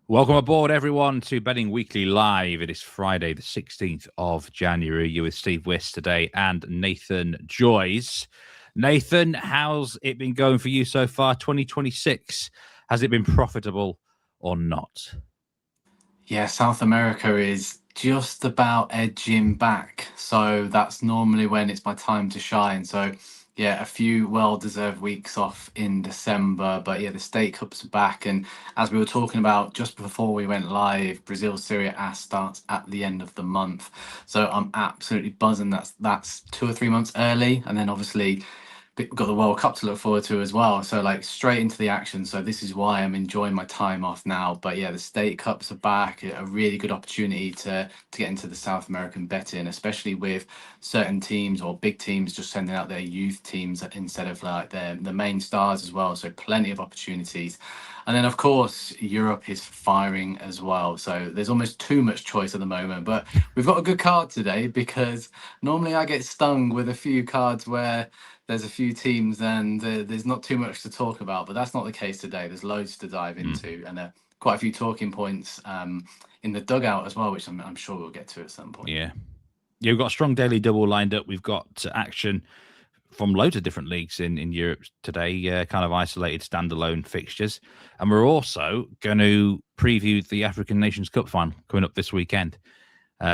Welcome aboard, everyone, to Betting Weekly Live. It is Friday, the 16th of January. You're with Steve Wyss today and Nathan Joyce. Nathan, how's it been going for you so far? 2026, has it been profitable or not? Yeah, South America is just about edging back. So that's normally when it's my time to shine. So yeah, a few well-deserved weeks off in December. But yeah, the State Cup's back. And as we were talking about just before we went live, Brazil Serie A starts at the end of the month. So I'm absolutely buzzing. That's 2 or 3 months early. And then obviously we've got the World Cup to look forward to as well. So like straight into the action. So this is why I'm enjoying my time off now. But yeah, the State Cups are back. A really good opportunity to get into the South American betting, especially with certain teams or big teams just sending out their youth teams instead of like the main stars as well. So plenty of opportunities. And then, of course, Europe is firing as well. So there's almost too much choice at the moment. But we've got a good card today because normally I get stung with a few cards where there's a few teams and there's not too much to talk about. But that's not the case today. There's loads to dive into and quite a few talking points in the dugout as well, which I'm sure we'll get to at some point. Yeah, we've got a strong daily double lined up. We've got action from loads of different leagues in Europe today, kind of isolated standalone fixtures. And we're also going to preview the African Nations Cup final coming up this weekend.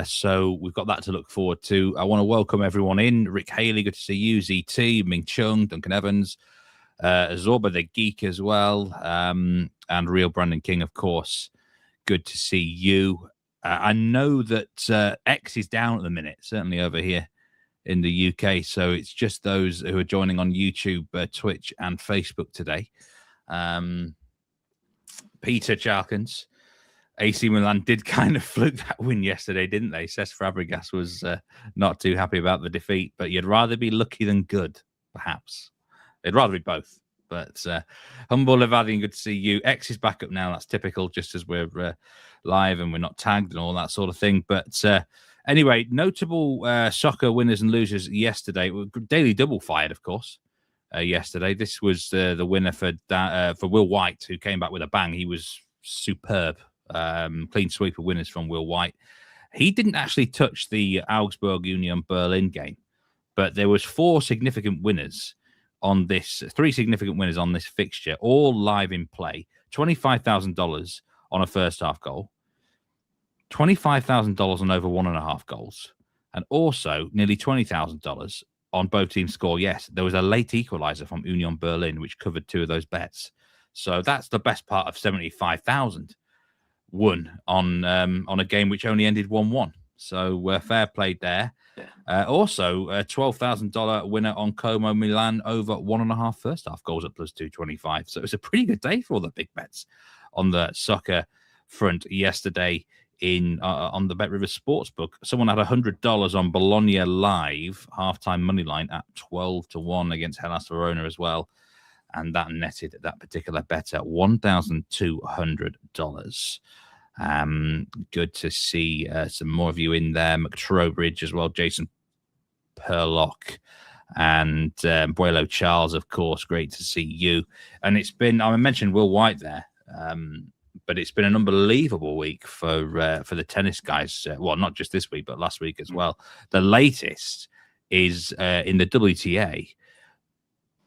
So we've got that to look forward to. I want to welcome everyone in. Rick Haley, good to see you. ZT, Ming Chung, Duncan Evans, Zorba the Geek as well, and Real Brandon King, of course. Good to see you. I know that X is down at the minute, certainly over here in the UK. So it's just those who are joining on YouTube, Twitch, and Facebook today. Peter Charkins, AC Milan did kind of fluke that win yesterday, didn't they? Cesc Fabregas was not too happy about the defeat, but you'd rather be lucky than good, perhaps. They'd rather be both. But humble Levadian, good to see you. X is back up now. That's typical, just as we're live and we're not tagged and all that sort of thing. But anyway, notable soccer winners and losers yesterday. Daily double fired, of course, yesterday. This was the winner for Will White, who came back with a bang. He was superb. Clean sweep of winners from Will White. He didn't actually touch the Augsburg Union Berlin game, but there was three significant winners on this fixture, all live in play. $25,000 on a first half goal, $25,000 on over 1.5 goals, and also nearly $20,000 on both teams score. Yes, there was a late equalizer from Union Berlin, which covered two of those bets. So that's the best part of 75,000 won on a game which only ended 1-1. So fair play there. Yeah. Also, a $12,000 winner on Como Milan over 1.5 first half goals at plus 225. So it was a pretty good day for all the big bets on the soccer front yesterday on the Bet River Sportsbook. Someone had $100 on Bologna live halftime money line at 12-1 against Hellas Verona as well. And that netted that particular bet at $1,200. Good to see some more of you in there. McTrowbridge as well, Jason Perlock, and Buelo Charles, of course. Great to see you. And it's been, I mentioned Will White there, but it's been an unbelievable week for the tennis guys. Well, not just this week, but last week as well. The latest is in the WTA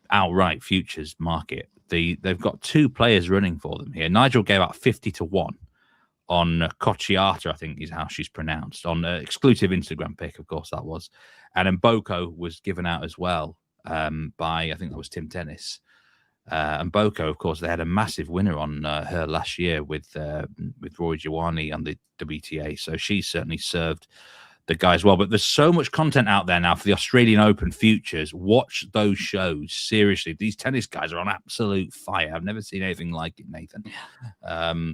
outright futures market. They've got two players running for them here. Nigel gave out 50-1 on Cocciata, I think is how she's pronounced, on an exclusive Instagram pic, of course that was. And then Boko was given out as well by, I think that was Tim Tennis. And Boko, of course, they had a massive winner on her last year with Roy Giovanni on the WTA. So she certainly served the guys well. But there's so much content out there now for the Australian Open futures. Watch those shows. Seriously, these tennis guys are on absolute fire. I've never seen anything like it, Nathan.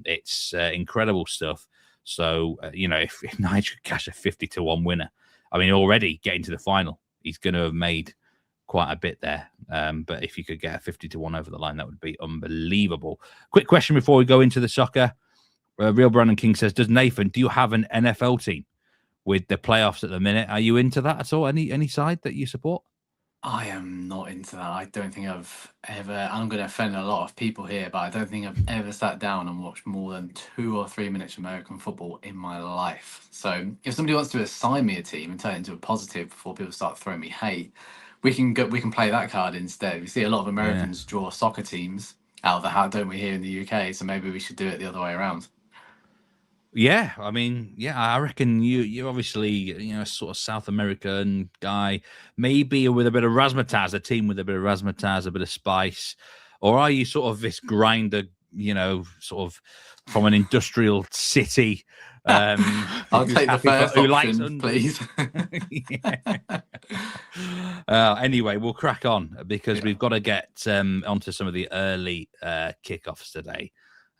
It's incredible stuff. So, if Nigel could cash a 50-1 winner, I mean, already getting to the final, he's going to have made quite a bit there. But if you could get a 50-1 over the line, that would be unbelievable. Quick question before we go into the soccer. Real Brandon King says, do you have an NFL team with the playoffs at the minute? Are you into that at all? Any side that you support? I am not into that. I don't think I've ever, I'm going to offend a lot of people here, but I don't think I've ever sat down and watched more than 2 or 3 minutes of American football in my life. So if somebody wants to assign me a team and turn it into a positive before people start throwing me hate, we can play that card instead. We see a lot of Yeah. Americans draw soccer teams out of the hat, don't we, here in the UK? So maybe we should do it the other way around. Yeah, I mean, yeah, I reckon you're obviously, sort of South American guy, maybe with a bit of razzmatazz, a team with a bit of razzmatazz, a bit of spice, or are you sort of this grinder, sort of from an industrial city? I'll Who's take the happy for first who likes option, unders? please. Anyway, we'll crack on because Yeah. we've got to get onto some of the early kickoffs today.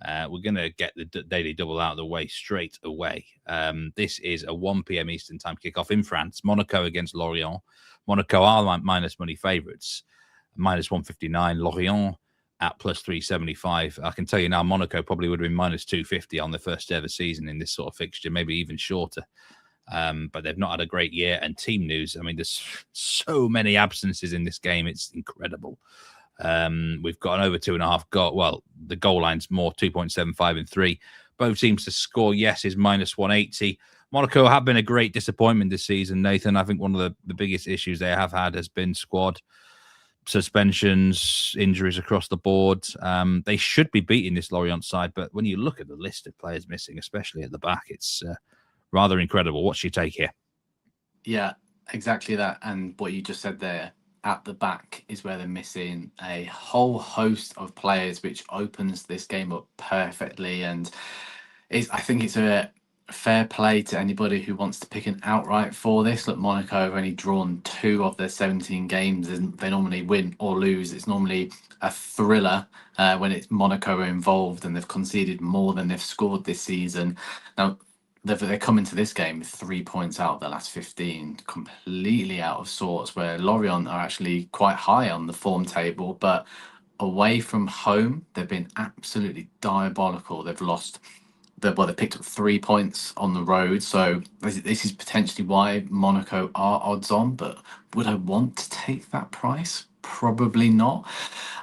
We're going to get the daily double out of the way straight away. This is a 1 p.m. Eastern time kickoff in France. Monaco against Lorient. Monaco are minus money favourites, minus 159. Lorient at plus 375. I can tell you now, Monaco probably would have been minus 250 on the first ever season in this sort of fixture, maybe even shorter. But they've not had a great year. And team news, I mean, there's so many absences in this game. It's incredible. We've got an over 2.5 goal. Well, the goal line's more 2.75 and 3. Both teams to score yes is minus 180. Monaco have been a great disappointment this season, Nathan. I think one of the biggest issues they have had has been squad suspensions, injuries across the board. They should be beating this Lorient side, but when you look at the list of players missing, especially at the back, it's rather incredible. What's your take here? Yeah, exactly that. And what you just said there, at the back is where they're missing a whole host of players, which opens this game up perfectly. And I think it's a fair play to anybody who wants to pick an outright for this. Look, Monaco have only drawn 2 of their 17 games, and they normally win or lose. It's normally a thriller when it's Monaco involved, and they've conceded more than they've scored this season. Now, they come into this game with 3 points out of the last 15, completely out of sorts, where Lorient are actually quite high on the form table, but away from home, they've been absolutely diabolical. They've lost, they picked up 3 points on the road, so this is potentially why Monaco are odds on, but would I want to take that price? Probably not.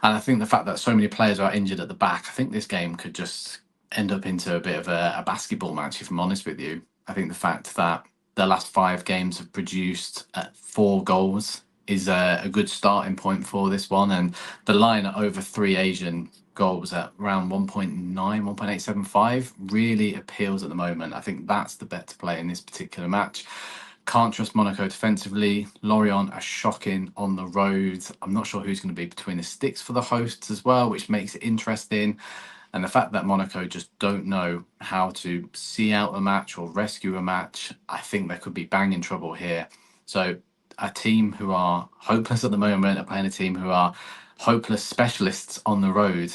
And I think the fact that so many players are injured at the back, I think this game could just end up into a bit of a basketball match, if I'm honest with you. I think the fact that the last 5 games have produced 4 goals is a good starting point for this one. And the line at over 3 Asian goals at around 1.9, 1.875 really appeals at the moment. I think that's the bet to play in this particular match. Can't trust Monaco defensively. Lorient are shocking on the road. I'm not sure who's going to be between the sticks for the hosts as well, which makes it interesting. And the fact that Monaco just don't know how to see out a match or rescue a match, I think they could be banging trouble here. So a team who are hopeless at the moment are playing a team who are hopeless specialists on the road,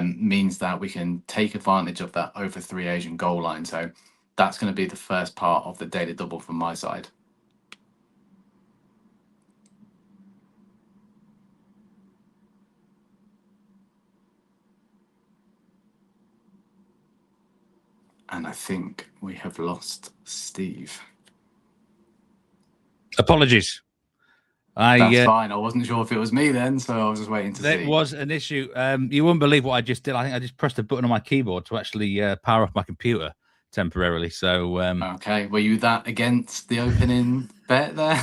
means that we can take advantage of that over 3 Asian goal line. So that's going to be the first part of the daily double from my side. And I think we have lost Steve. Apologies. That's fine. I wasn't sure if it was me then, so I was just waiting to see. There was an issue. You wouldn't believe what I just did. I think I just pressed a button on my keyboard to actually power off my computer temporarily. So okay, were you that against the opening bet there?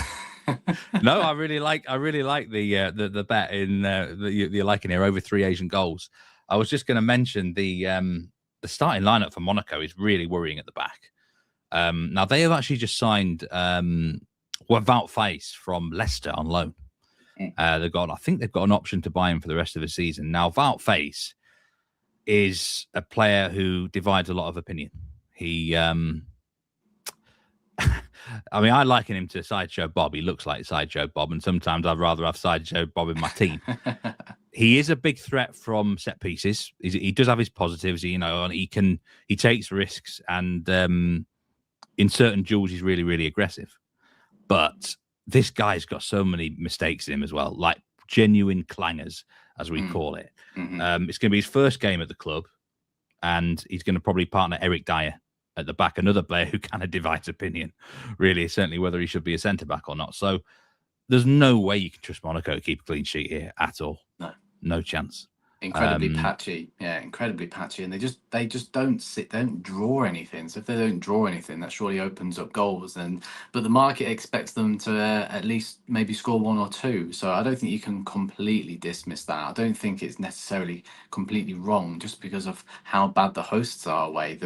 No, I really like the bet in you're liking here over 3 Asian goals. I was just going to mention the starting lineup for Monaco is really worrying at the back. Now they have actually just signed Wout Faes from Leicester on loan. I think they've got an option to buy him for the rest of the season. Now Wout Faes is a player who divides a lot of opinion. He I mean, I liken him to Sideshow Bob. He looks like Sideshow Bob, and sometimes I'd rather have Sideshow Bob in my team. He is a big threat from set pieces. He does have his positives, and he takes risks, and in certain duels, he's really, really aggressive. But this guy's got so many mistakes in him as well, like genuine clangers, as we call it. Mm-hmm. It's going to be his first game at the club, and he's going to probably partner Eric Dyer at the back, another player who kind of divides opinion, really, certainly whether he should be a centre-back or not. So there's no way you can trust Monaco to keep a clean sheet here at all. No chance. Incredibly patchy, incredibly patchy, and they just don't draw anything. So if they don't draw anything, that surely opens up goals. But the market expects them to at least maybe score one or two. So I don't think you can completely dismiss that. I don't think it's necessarily completely wrong just because of how bad the hosts are away.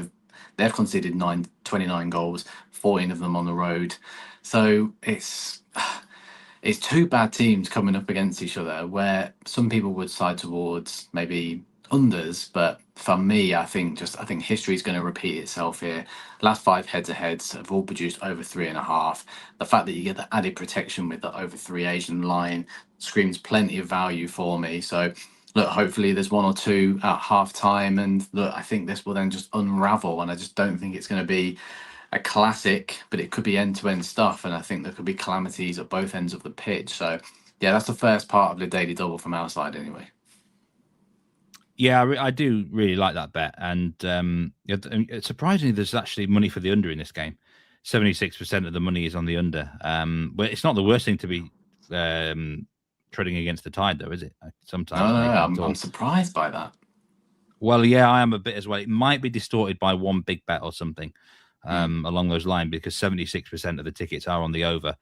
They've conceded 29 goals, 14 of them on the road. So it's two bad teams coming up against each other, where some people would side towards maybe unders, but for me, I think history is going to repeat itself here. Last 5 head-to-heads have all produced over 3.5. The fact that you get the added protection with the over 3 Asian line screams plenty of value for me. So look, hopefully there's 1 or 2 at half time, and look, I think this will then just unravel, and I just don't think it's going to be a classic, but it could be end-to-end stuff, and I think there could be calamities at both ends of the pitch. So yeah, that's the first part of the daily double from our side anyway. Yeah, I do really like that bet, and surprisingly, there's actually money for the under in this game. 76% of the money is on the under, but it's not the worst thing to be treading against the tide, though, is it? Sometimes I'm surprised by that. Well, yeah, I am a bit as well. It might be distorted by one big bet or something along those lines, because 76% of the tickets are on the over,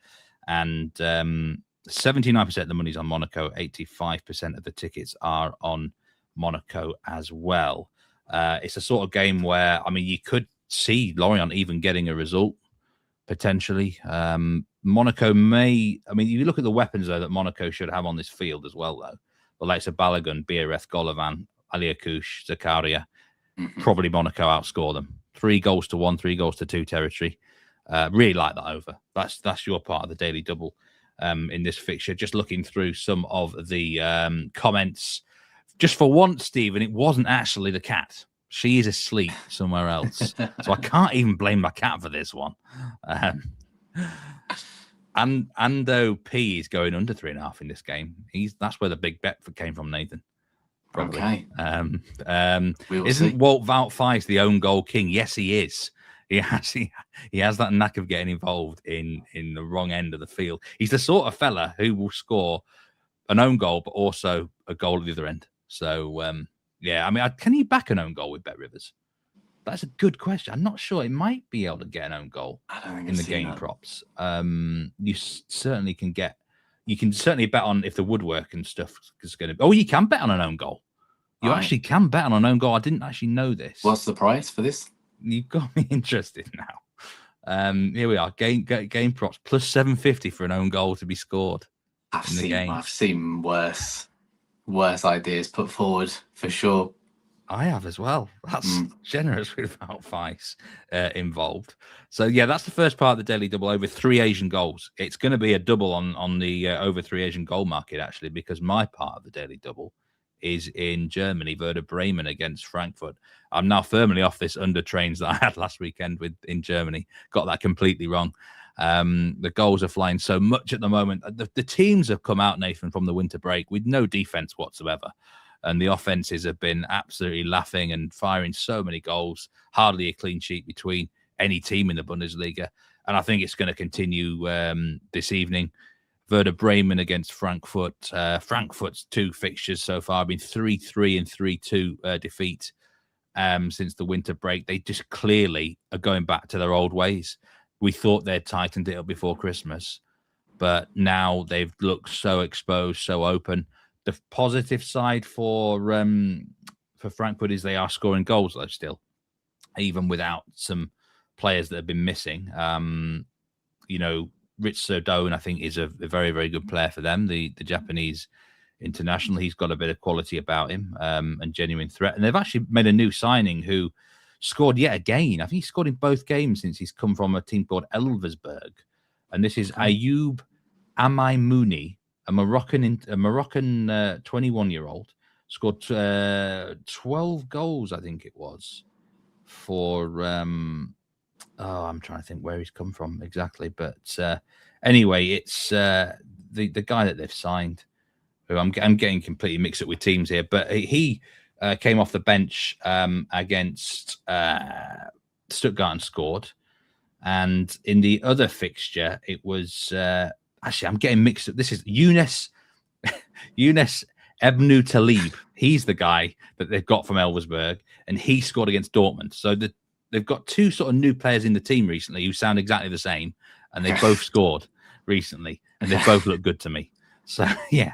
and 79% of the money's on Monaco. 85% of the tickets are on Monaco as well. It's a sort of game where, I mean, you could see Lorient even getting a result potentially. Monaco may, I mean, you look at the weapons though that Monaco should have on this field as well, though. The likes of Balogun, Biereth, Golovin, Aliakouche, Zakaria. Probably Monaco outscore them. 3-1, 3-2 territory. Really like that over. That's your part of the daily double in this fixture. Just looking through some of the comments. Just for once, Stephen, it wasn't actually the cat. She is asleep somewhere else. So I can't even blame my cat for this one. And Ando P is going under 3.5 in this game. That's where the big bet came from, Nathan. Probably. Okay. Isn't Walt Wout-Weiss the own goal king? Yes, he is. He has that knack of getting involved in the wrong end of the field. He's the sort of fella who will score an own goal, but also a goal at the other end. So, yeah, I mean, can you back an own goal with Bet Rivers? That's a good question. I'm not sure. It might be able to get an own goal in the game props. You certainly can get. You can certainly bet on if the woodwork and stuff is going to. Oh, you can bet on an own goal. You actually can bet on an own goal. I didn't actually know this. What's the price for this? You've got me interested now. Here we are. Game props plus 750 for an own goal to be scored. I've seen worse ideas put forward for sure. I have as well. That's generous with Wout-Weiss involved. So yeah, that's the first part of the daily double, over 3 Asian goals. It's going to be a double on the over 3 Asian goal market, actually, because my part of the daily double is in Germany, Werder Bremen against Frankfurt. I'm now firmly off this under trains that I had last weekend in Germany. Got that completely wrong. The goals are flying so much at the moment. The teams have come out, Nathan, from the winter break with no defense whatsoever. And the offenses have been absolutely laughing and firing so many goals. Hardly a clean sheet between any team in the Bundesliga. And I think it's going to continue this evening. Werder Bremen against Frankfurt. Frankfurt's 2 fixtures so far have been 3-3 and 3-2 defeat since the winter break. They just clearly are going back to their old ways. We thought they'd tightened it up before Christmas, but now they've looked so exposed, so open. The positive side for Frankfurt is they are scoring goals, though, still, even without some players that have been missing. Rich Serdone, I think, is a very, very good player for them, the Japanese international. He's got a bit of quality about him and genuine threat. And they've actually made a new signing who scored yet again. I think he scored in both games since he's come from a team called Elversberg. And this is Ayoub Amaimouni, a Moroccan 21-year-old, scored 12 goals, I think it was, for I'm trying to think where he's come from exactly. But anyway, it's the guy that they've signed, who I'm getting completely mixed up with teams here, but he came off the bench against Stuttgart and scored. And in the other fixture, it was Actually, I'm getting mixed up. This is Younes Ebnu Talib. He's the guy that they've got from Elversberg, and he scored against Dortmund. So they've got two sort of new players in the team recently who sound exactly the same, and they both scored recently, and they both look good to me. So yeah,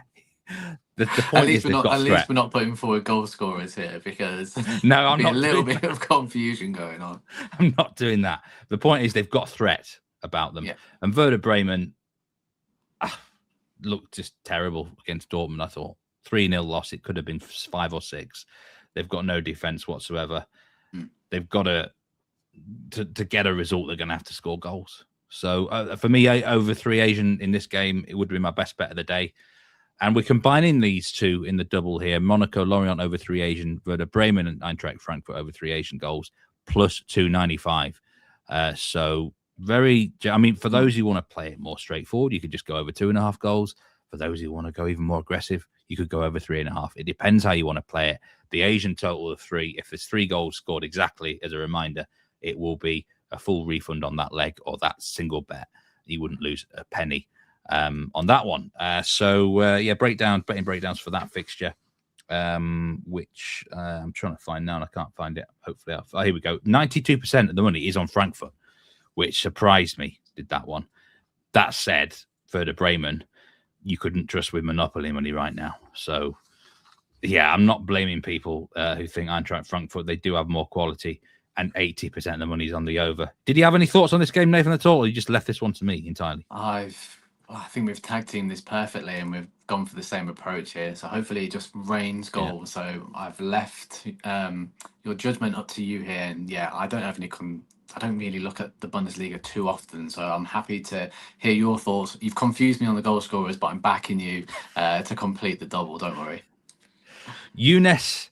the point is they've got threat. At least we're not putting forward goal scorers here, because no, I'm not. A little bit of confusion going on. I'm not doing that. The point is they've got threat about them, and Werder Bremen looked just terrible against Dortmund. I thought 3-0 loss. It could have been 5 or 6. They've got no defense whatsoever. They've got to get a result. They're going to have to score goals. So for me, over 3 Asian in this game, it would be my best bet of the day. And we're combining these two in the double here. Monaco, Lorient over 3 Asian, Werder Bremen and Eintracht Frankfurt over 3 Asian goals, plus 295. So for those who want to play it more straightforward, you could just go over 2.5 goals. For those who want to go even more aggressive, you could go over 3.5. It depends how you want to play it. The Asian total of 3, if there's 3 goals scored exactly, as a reminder, it will be a full refund on that leg or that single bet. You wouldn't lose a penny on that one. Betting breakdowns for that fixture, which I'm trying to find now and I can't find it. Hopefully, here we go. 92% of the money is on Frankfurt, which surprised me, did that one. That said, Werder Bremen, you couldn't trust with Monopoly money right now. So, yeah, I'm not blaming people who think Eintracht Frankfurt. They do have more quality, and 80% of the money's on the over. Did you have any thoughts on this game, Nathan, at all, or you just left this one to me entirely? I think we've tag teamed this perfectly, and we've gone for the same approach here. So hopefully it just rains goals. Yeah. So I've left your judgment up to you here. And yeah, I don't have any... I don't really look at the Bundesliga too often, so I'm happy to hear your thoughts. You've confused me on the goal scorers, but I'm backing you to complete the double. Don't worry. Younes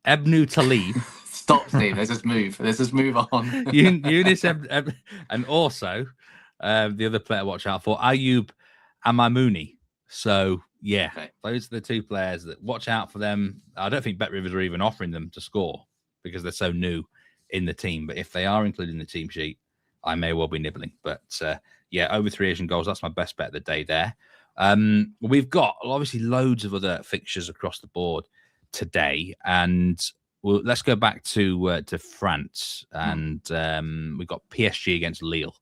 Ebnu Talib. Stop, Steve. Let's just move on. Younes and also the other player to watch out for, Ayub Amamouni. So yeah, Those are the 2 players that watch out for them. I don't think Bet Rivers are even offering them to score because they're so new in the team, but if they are included in the team sheet, I may well be nibbling. But over 3 Asian goals, that's my best bet of the day there. We've got obviously loads of other fixtures across the board today, and let's go back to France, and we've got PSG against Lille.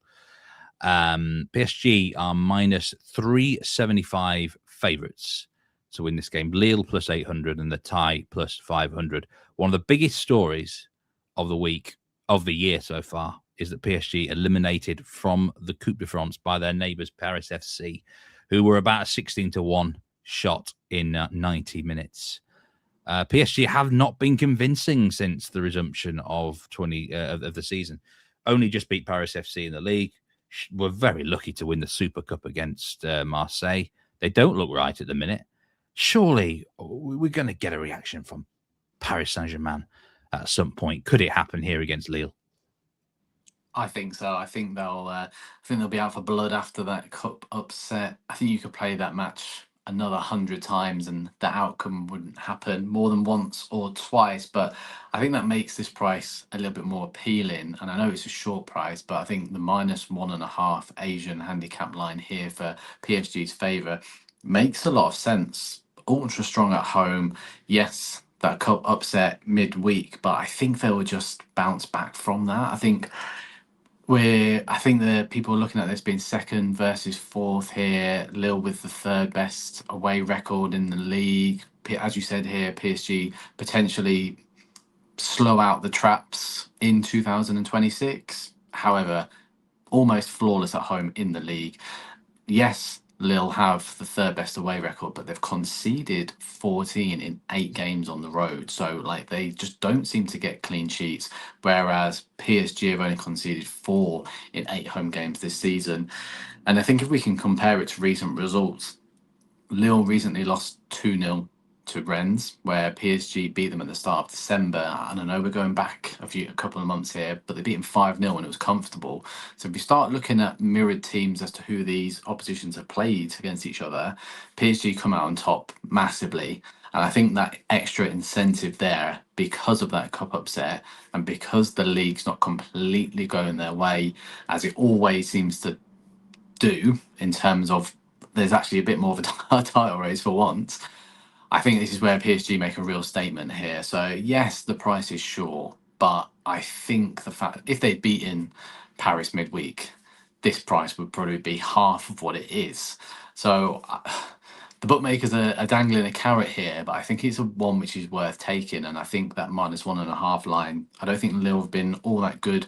PSG are minus 375 favourites to win this game. Lille plus 800 and the tie plus 500. One of the biggest stories of the year so far is that PSG eliminated from the Coupe de France by their neighbours Paris FC, who were about a 16-1 shot in 90 minutes. PSG have not been convincing since the resumption of the season. Only just beat Paris FC in the Ligue. Were very lucky to win the Super Cup against Marseille. They don't look right at the minute. Surely we're going to get a reaction from Paris Saint-Germain at some point. Could it happen here against Lille? I think so. I think they'll be out for blood after that cup upset. I think you could play that match another 100 times and the outcome wouldn't happen more than once or twice. But I think that makes this price a little bit more appealing. And I know it's a short price, but I think the minus 1.5 Asian handicap line here for PSG's favour makes a lot of sense. Ultra strong at home. Yes, that cup upset midweek, but I think they will just bounce back from that. I think the people looking at this being 2nd versus 4th here. Lille with the 3rd best away record in the league. As you said here, PSG potentially slow out the traps in 2026. However, almost flawless at home in the league. Yes, Lille have the 3rd best away record, but they've conceded 14 in 8 games on the road. So they just don't seem to get clean sheets, whereas PSG have only conceded 4 in 8 home games this season. And I think if we can compare it to recent results, Lille recently lost 2-0 to Rennes, where PSG beat them at the start of December. I don't know, we're going back a couple of months here, but they beat them 5-0 and it was comfortable. So if you start looking at mirrored teams as to who these oppositions have played against each other, PSG come out on top massively. And I think that extra incentive there, because of that cup upset and because the league's not completely going their way, as it always seems to do in terms of there's actually a bit more of a title race for once. I think this is where PSG make a real statement here. So yes, the price is sure, but I think the fact if they'd beaten Paris midweek, this price would probably be half of what it is. So the bookmakers are dangling a carrot here, but I think it's a one which is worth taking. And I think that -1.5 line, I don't think Lille have been all that good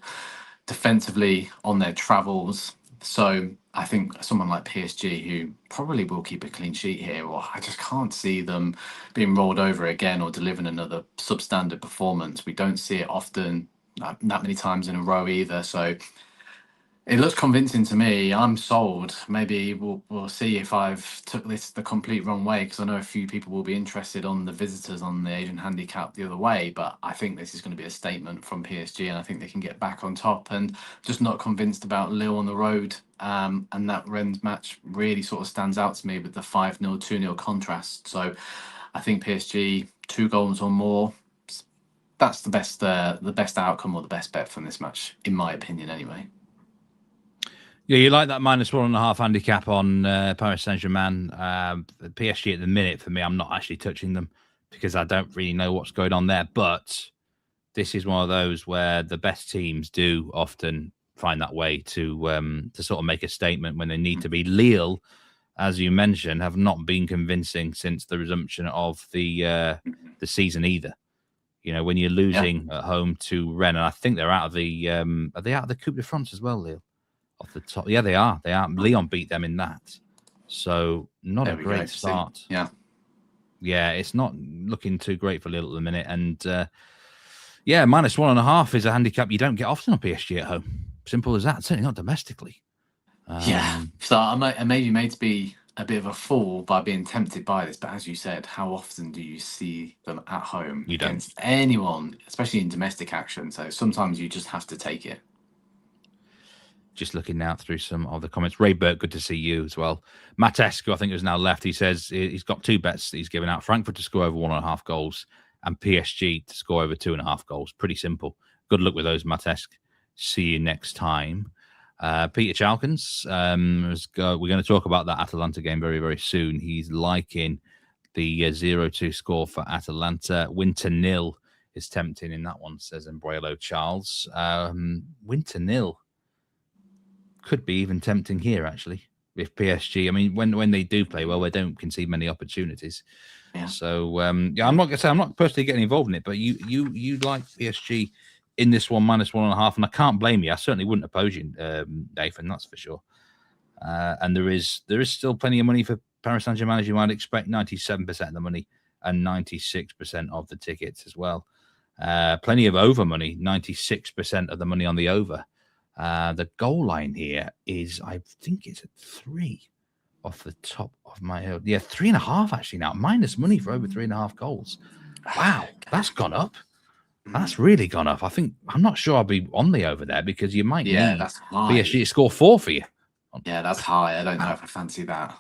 defensively on their travels. So I think someone like PSG, who probably will keep a clean sheet here, or I just can't see them being rolled over again or delivering another substandard performance. We don't see it often, that many times in a row either. So it looks convincing to me. I'm sold. Maybe we'll see if I've took this the complete wrong way, because I know a few people will be interested on the visitors on the Asian handicap the other way. But I think this is going to be a statement from PSG, and I think they can get back on top. And just not convinced about Lille on the road. And that Rennes match really sort of stands out to me with the 5-0, 2-0 contrast. So I think PSG 2 goals or more. That's the best outcome or the best bet from this match, in my opinion, anyway. Yeah, you like that -1.5 handicap on Paris Saint-Germain. PSG at the minute, for me, I'm not actually touching them because I don't really know what's going on there. But this is one of those where the best teams do often find that way to sort of make a statement when they need to be. Lille, as you mentioned, have not been convincing since the resumption of the season either. You know, when you're losing at home to Rennes, and I think they're out of the are they out of the Coupe de France as well, Lille? Off the top, yeah, they are. Lyon beat them in that, so not a great start. Yeah, it's not looking too great for Lille at the minute. And -1.5 is a handicap you don't get often on PSG at home. Simple as that. Certainly not domestically. So I may be made to be a bit of a fool by being tempted by this, but as you said, how often do you see them at home against anyone, especially in domestic action? So sometimes you just have to take it. Just looking now through some of the comments. Ray Burke, good to see you as well. Matescu, I think, has now left. He says he's got 2 bets that he's given out. Frankfurt to score over 1.5 goals and PSG to score over 2.5 goals. Pretty simple. Good luck with those, Matescu. See you next time. Peter Chalkins, we're going to talk about that Atalanta game very, very soon. He's liking the 0-2 score for Atalanta. Winter nil is tempting in that one, says Embrelo Charles. Winter nil could be even tempting here, actually, if PSG. I mean, when they do play well, they don't concede many opportunities. Yeah. So I'm not going to say I'm not personally getting involved in it, but you like PSG in this one -1.5, and I can't blame you. I certainly wouldn't oppose you, Nathan. That's for sure. And there is still plenty of money for Paris Saint-Germain, as you might expect. 97% of the money and 96% of the tickets as well. Plenty of over money. 96% of the money on the over. The goal line here is, I think it's at 3 off the top of my head. Yeah, 3.5 actually now. Minus money for over 3.5 goals. Wow, that's gone up. That's really gone up. I'm not sure I'll be on the over there because you might need that's high. PSG to score 4 for you. Yeah, that's high. I don't know if I fancy that.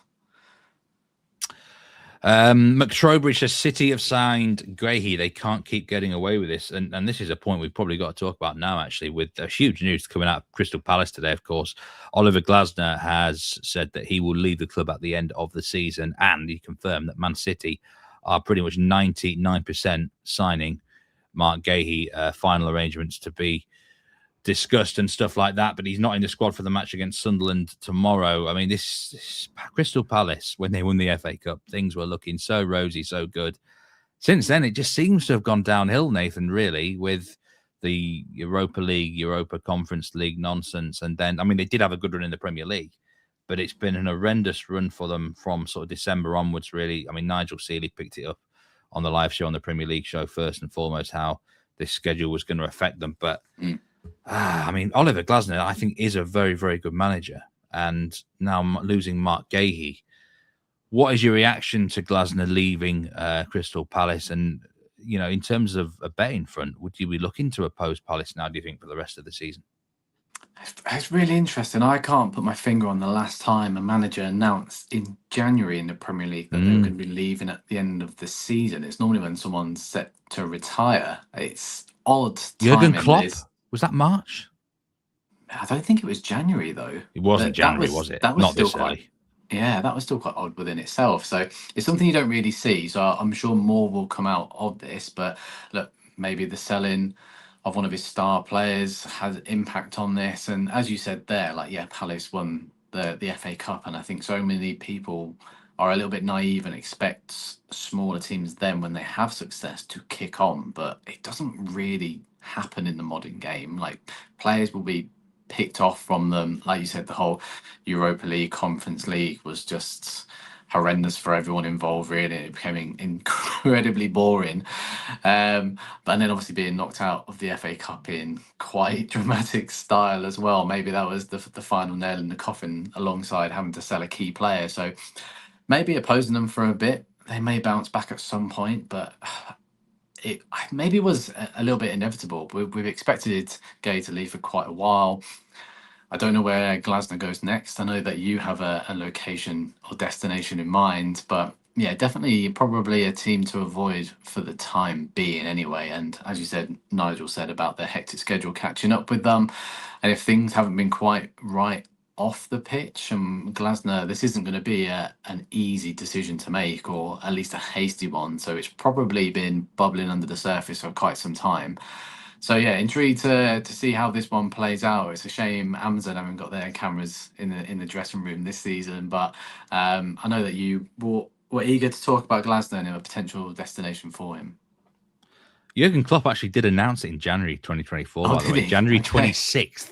McTrowbridge says City have signed Grahy. They can't keep getting away with this. And this is a point we've probably got to talk about now, actually, with huge news coming out of Crystal Palace today, of course. Oliver Glasner has said that he will leave the club at the end of the season. And he confirmed that Man City are pretty much 99% signing Mark Gahey. Final arrangements to be discussed and stuff like that, but he's not in the squad for the match against Sunderland tomorrow. I mean, this Crystal Palace, when they won the FA Cup, things were looking so rosy, so good. Since then, it just seems to have gone downhill, Nathan, really, with the Europa League, Europa Conference League nonsense. And then, I mean, they did have a good run in the Premier League, but it's been an horrendous run for them from sort of December onwards, really. I mean, Nigel Seeley picked it up on the live show on the Premier League show, first and foremost, how this schedule was going to affect them. But I mean, Oliver Glasner, I think, is a very, very good manager. And now losing Mark Gahey. What is your reaction to Glasner leaving Crystal Palace? And, you know, in terms of a betting front, would you be looking to oppose Palace now, do you think, for the rest of the season? It's really interesting. I can't put my finger on the last time a manager announced in January in the Premier League that they were going to be leaving at the end of the season. It's normally when someone's set to retire. It's odd timing. Jurgen Klopp? Was that March? I don't think it was January, though. It wasn't January, was it? That was not still this early. Yeah, that was still quite odd within itself. So it's something you don't really see. So I'm sure more will come out of this. But look, maybe the selling of one of his star players has impact on this. And as you said there, like yeah, Palace won the FA Cup, and I think so many people are a little bit naive and expect smaller teams then when they have success to kick on, but it doesn't really happen in the modern game. Like players will be picked off from them. Like you said, the whole Europa League, Conference League was just horrendous for everyone involved, really. It became incredibly boring. But then obviously being knocked out of the FA Cup in quite dramatic style as well. Maybe that was the final nail in the coffin alongside having to sell a key player. So maybe opposing them for a bit. They may bounce back at some point, but it maybe was a little bit inevitable. We've expected Gay to leave for quite a while. I don't know where Glasner goes next. I know that you have a location or destination in mind, but yeah, definitely probably a team to avoid for the time being anyway. And as you said, Nigel said about their hectic schedule catching up with them. And if things haven't been quite right off the pitch, and Glasner, this isn't going to be an easy decision to make, or at least a hasty one. So it's probably been bubbling under the surface for quite some time. So yeah, intrigued to see how this one plays out. It's a shame Amazon haven't got their cameras in the dressing room this season, but I know that you were eager to talk about Glasgow and a potential destination for him. Jurgen Klopp actually did announce it in January 2024, by the way, January 26th.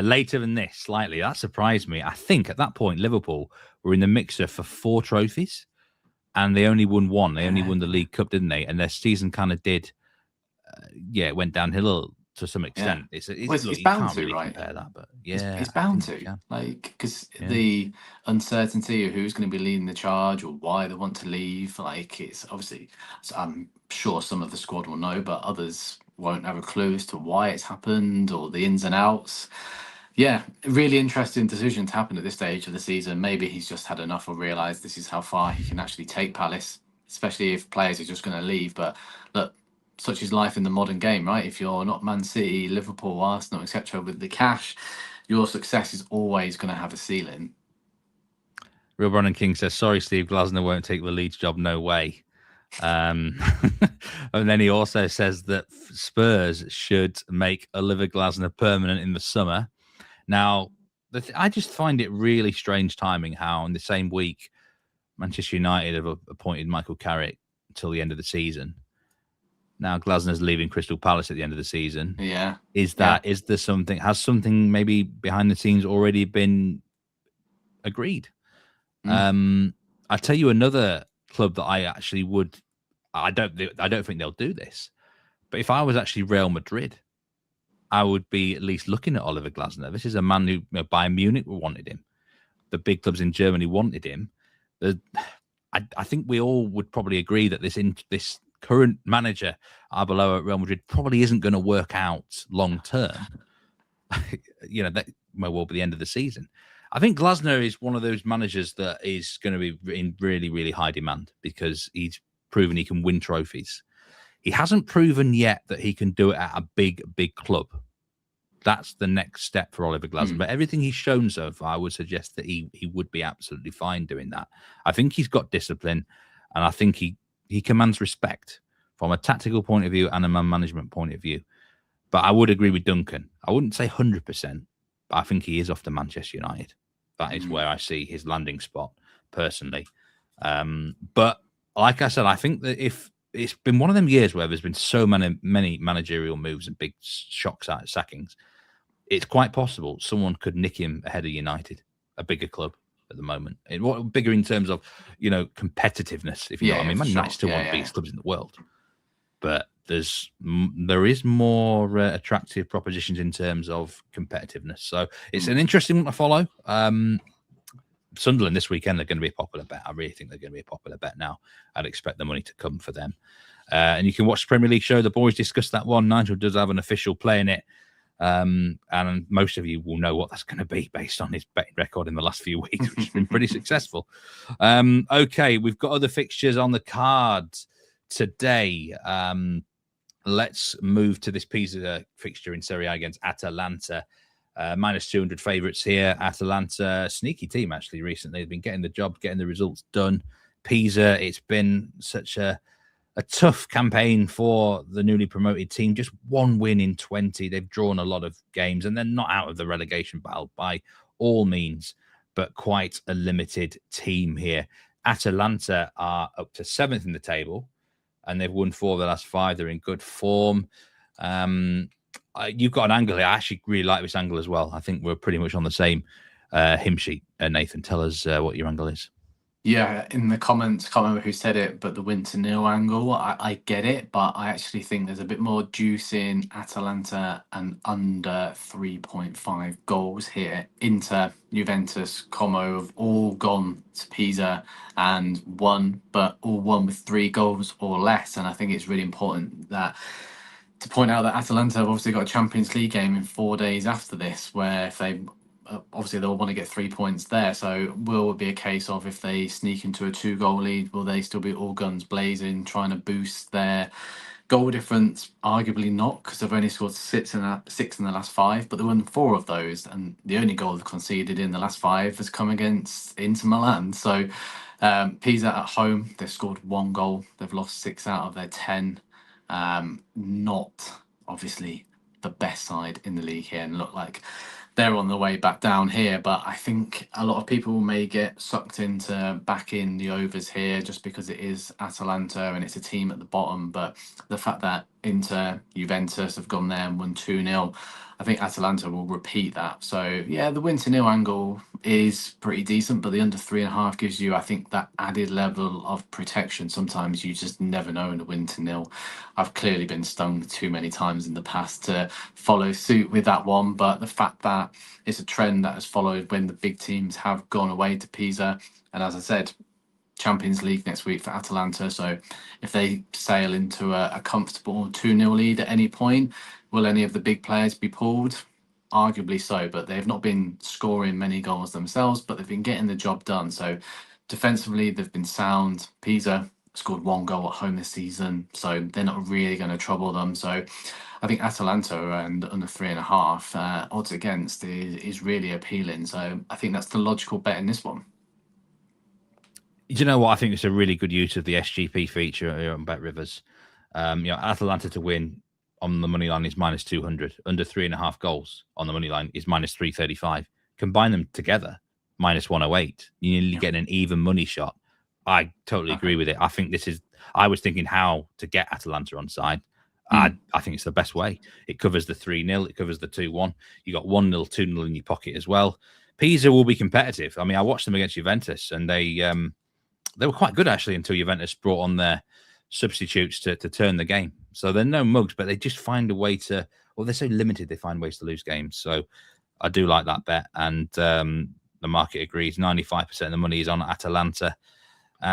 Later than this, slightly. That surprised me. I think at that point, Liverpool were in the mixer for 4 trophies, and they only won 1. They only won the League Cup, didn't they? And their season kind of did, it went downhill to some extent. Yeah. It's Look, you bound can't to, really right? compare that, but yeah, it's bound to, like, because the uncertainty of who's going to be leading the charge or why they want to leave, like, it's obviously, I'm sure some of the squad will know, but others won't have a clue as to why it's happened or the ins and outs. Yeah, really interesting decision to happen at this stage of the season. Maybe he's just had enough or realised this is how far he can actually take Palace, especially if players are just going to leave. But look, such is life in the modern game, right? If you're not Man City, Liverpool, Arsenal, etc., with the cash, your success is always going to have a ceiling. Real Brennan King says, sorry, Steve Glasner won't take the Leeds job. No way. And then he also says that Spurs should make Oliver Glasner permanent in the summer. Now, I just find it really strange timing how in the same week Manchester United have appointed Michael Carrick until the end of the season. Now Glasner's leaving Crystal Palace at the end of the season. Yeah. Is there something, has something maybe behind the scenes already been agreed? I'll tell you another club that I actually would, I don't think they'll do this, but if I was actually Real Madrid, I would be at least looking at Oliver Glasner. This is a man who Bayern Munich wanted him. The big clubs in Germany wanted him. I think we all would probably agree that this current manager, Arbeloa at Real Madrid, probably isn't going to work out long term. That will be the end of the season. I think Glasner is one of those managers that is going to be in really, really high demand because he's proven he can win trophies. He hasn't proven yet that he can do it at a big, big club. That's the next step for Oliver Glasner. But everything he's shown so far, I would suggest that he would be absolutely fine doing that. I think he's got discipline, and I think he commands respect from a tactical point of view and a man management point of view. But I would agree with Duncan. I wouldn't say 100%, but I think he is off to Manchester United. That is where I see his landing spot, personally. But like I said, I think that if it's been one of them years where there's been so many managerial moves and big shocks at sackings, it's quite possible someone could nick him ahead of United, a bigger club at the moment. What bigger in terms of, competitiveness, if you know what I mean. Man United still one of the biggest clubs in the world. But there is more attractive propositions in terms of competitiveness. So it's an interesting one to follow. Sunderland this weekend, they're going to be a popular bet. I really think they're going to be a popular bet now. I'd expect the money to come for them. And you can watch the Premier League show. The boys discussed that one. Nigel does have an official play in it. And most of you will know what that's going to be based on his betting record in the last few weeks, which has been pretty successful. Okay, we've got other fixtures on the cards today. Let's move to this Pisa fixture in Serie A against Atalanta. Minus 200 favourites here. Atalanta, sneaky team actually recently. They've been getting the job, getting the results done. Pisa, it's been such a tough campaign for the newly promoted team. Just one win in 20. They've drawn a lot of games and they're not out of the relegation battle by all means, but quite a limited team here. Atalanta are up to 7th in the table and they've won 4 of the last 5. They're in good form. You've got an angle here. I actually really like this angle as well. I think we're pretty much on the same hymn sheet. Nathan, tell us what your angle is. Yeah, in the comments, can't remember who said it, but the win to nil angle, I get it, but I actually think there's a bit more juice in Atalanta and under 3.5 goals here. Inter, Juventus, Como have all gone to Pisa and won, but all won with 3 goals or less. And I think it's really important to point out that Atalanta have obviously got a Champions League game in 4 days after this, where if they obviously they'll want to get 3 points there. So will it be a case of if they sneak into a 2-goal lead, will they still be all guns blazing, trying to boost their goal difference? Arguably not, because they've only scored 6 in the last 5, but they won 4 of those, and the only goal they've conceded in the last 5 has come against Inter Milan. So Pisa at home, they've scored 1 goal. They've lost 6 out of their 10. Not obviously the best side in the league here, and look like they're on the way back down here, but I think a lot of people may get sucked into backing the overs here just because it is Atalanta and it's a team at the bottom. But the fact that Inter, Juventus have gone there and won 2-0, I think Atalanta will repeat that. So yeah, the win to nil angle is pretty decent, but the under 3.5 gives you, I think, that added level of protection. Sometimes you just never know in a win to nil. I've clearly been stung too many times in the past to follow suit with that one, but the fact that it's a trend that has followed when the big teams have gone away to Pisa, and as I said, Champions League next week for Atalanta. So if they sail into a comfortable 2-0 lead at any point, will any of the big players be pulled? Arguably so, but they've not been scoring many goals themselves, but they've been getting the job done. So defensively, they've been sound. Pisa scored 1 goal at home this season, so they're not really going to trouble them. So I think Atalanta and under 3.5 odds against is really appealing. So I think that's the logical bet in this one. Do you know what? I think it's a really good use of the SGP feature here on Bet Rivers. Atalanta to win on the money line is minus 200. Under 3.5 goals on the money line is minus 335. Combine them together, minus 108. You nearly get an even money shot. I totally agree with it. I think I was thinking how to get Atalanta on side. I think it's the best way. It covers the 3-0. It covers the 2-1. You got 1-0, 2-0 in your pocket as well. Pisa will be competitive. I mean, I watched them against Juventus and they were quite good actually until Juventus brought on their substitutes to turn the game. So they're no mugs, but they just find a way to, they're so limited, they find ways to lose games. So I do like that bet. And the market agrees. 95% of the money is on Atalanta.